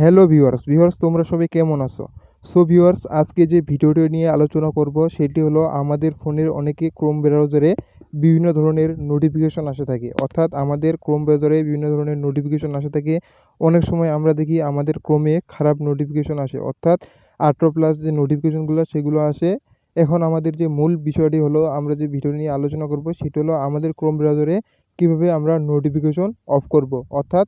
Hello viewers তোমরা সবাই কেমন আছো? সো ভিউয়ার্স আজকে যে ভিডিওটি নিয়ে আলোচনা করব সেটি হলো আমাদের ফোনের অনেকে ক্রোম ব্রাউজারে বিভিন্ন ধরনের নোটিফিকেশন আসে থাকে। অর্থাৎ আমাদের ক্রোম ব্রাউজারে বিভিন্ন ধরনের নোটিফিকেশন আসে থাকে। অনেক সময় আমরা দেখি আমাদের ক্রোমে খারাপ নোটিফিকেশন আসে। অর্থাৎ আল্ট্রা প্লাস যে নোটিফিকেশনগুলো সেগুলো আসে। এখন আমাদের যে মূল বিষয়টি হলো আমরা যে ভিডিও নিয়ে আলোচনা করব সেটি হলো আমাদের ক্রোম ব্রাউজারে কীভাবে আমরা নোটিফিকেশন অফ করব। অর্থাৎ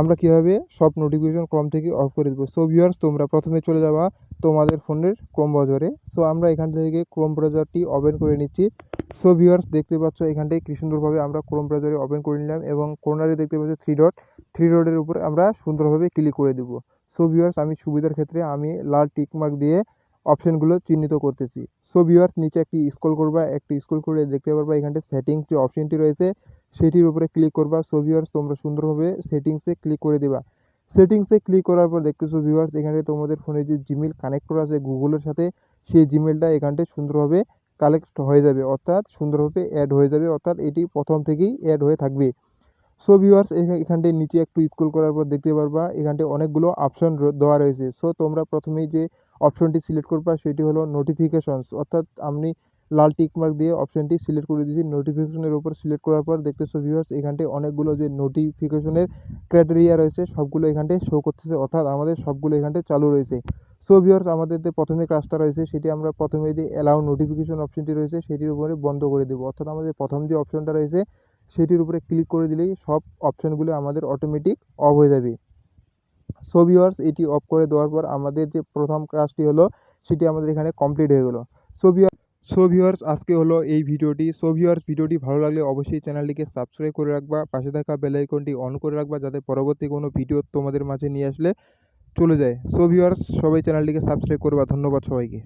আমরা কিভাবে সব নোটিফিকেশন ক্রোম থেকে অফ করে দেবো। সো ভিউয়ার্স তোমরা প্রথমে চলে যাবা তোমাদের ফোনের ক্রোম ব্রাউজারে। সো আমরা এখান থেকে ক্রোম ব্রাউজারটি ওপেন করে নিচ্ছি। সো ভিউয়ার্স দেখতে পাচ্ছ এখান থেকে কি সুন্দরভাবে আমরা ক্রোম ব্রাউজারে ওপেন করে নিলাম এবং কর্নারে দেখতে পাচ্ছ থ্রি ডটের উপরে আমরা সুন্দরভাবে ক্লিক করে দেবো। সো ভিউয়ার্স আমি সুবিধার ক্ষেত্রে আমি লাল টিক মার্ক দিয়ে অপশনগুলো চিহ্নিত করতেছি। সো ভিউয়ার্স নিচে স্ক্রল করবা, একটু স্ক্রল করে দেখতে পারবা এখানে সেটিংস যে অপশনটি রয়েছে সেটির উপরে ক্লিক করবা। সো ভিউয়ার্স তোমরা সুন্দরভাবে সেটিংসে ক্লিক করে দেবা। সেটিংসে ক্লিক করার পর দেখতেছো ভিউয়ার্স এখানে তোমাদের ফোনে যে জিমেল কানেক্টর আছে গুগলের সাথে, সেই জিমেলটা এখানটায় সুন্দরভাবে কালেক্ট হয়ে যাবে, অর্থাৎ সুন্দরভাবে অ্যাড হয়ে যাবে, অর্থাৎ এটি প্রথম থেকেই অ্যাড হয়ে থাকবে। সো ভিউয়ার্স এখানটায় নিচে একটু স্ক্রল করার পর দেখতে পারবা এখানটায় অনেকগুলো অপশন দেওয়া রয়েছে। সো তোমরা প্রথমেই যে অপশনটি সিলেক্ট করবা সেটি হলো নোটিফিকেশনস, অর্থাৎ আমি লাল টিক মার্ক দিয়ে অপশনটি সিলেক্ট করে দিয়েছি। নোটিফিকেশনের উপর সিলেক্ট করার পর দেখতেছো ভিউয়ার্স এখানটায় অনেকগুলো যে নোটিফিকেশনের ক্রাইটেরিয়া রয়েছে সবগুলো এখানটায় শো করতেছে, অর্থাৎ আমাদের সবগুলো এখানটায় চালু রয়েছে। সো ভিউয়ার্স আমাদের যে প্রথমে কাজটা রয়েছে সেটি আমরা প্রথমে যে অ্যালাউ নোটিফিকেশন অপশনটি রয়েছে সেটির উপরে বন্ধ করে দেবো, অর্থাৎ আমাদের প্রথম যে অপশনটা রয়েছে সেটির উপরে ক্লিক করে দিলেই সব অপশনগুলো আমাদের অটোমেটিক অফ হয়ে যাবে। সো ভিউয়ার্স এটি অফ করে দেওয়ার পর আমাদের যে প্রথম কাজটি হলো সেটি আমাদের এখানে কমপ্লিট হয়ে গেল। সো ভিউয়ার্স আজকে হলো এই ভিডিওটি। সো ভিউয়ার্স ভিডিওটি ভালো লাগলে অবশ্যই চ্যানেলটিকে সাবস্ক্রাইব করে রাখবা, পাশে থাকা বেল আইকনটি অন করে রাখবা যাতে পরবর্তী কোনো ভিডিও তোমাদের মাঝে নিয়ে আসলে চলে যায়। সো ভিউয়ার্স সবাই চ্যানেলটিকে সাবস্ক্রাইব করবা। ধন্যবাদ সবাইকে।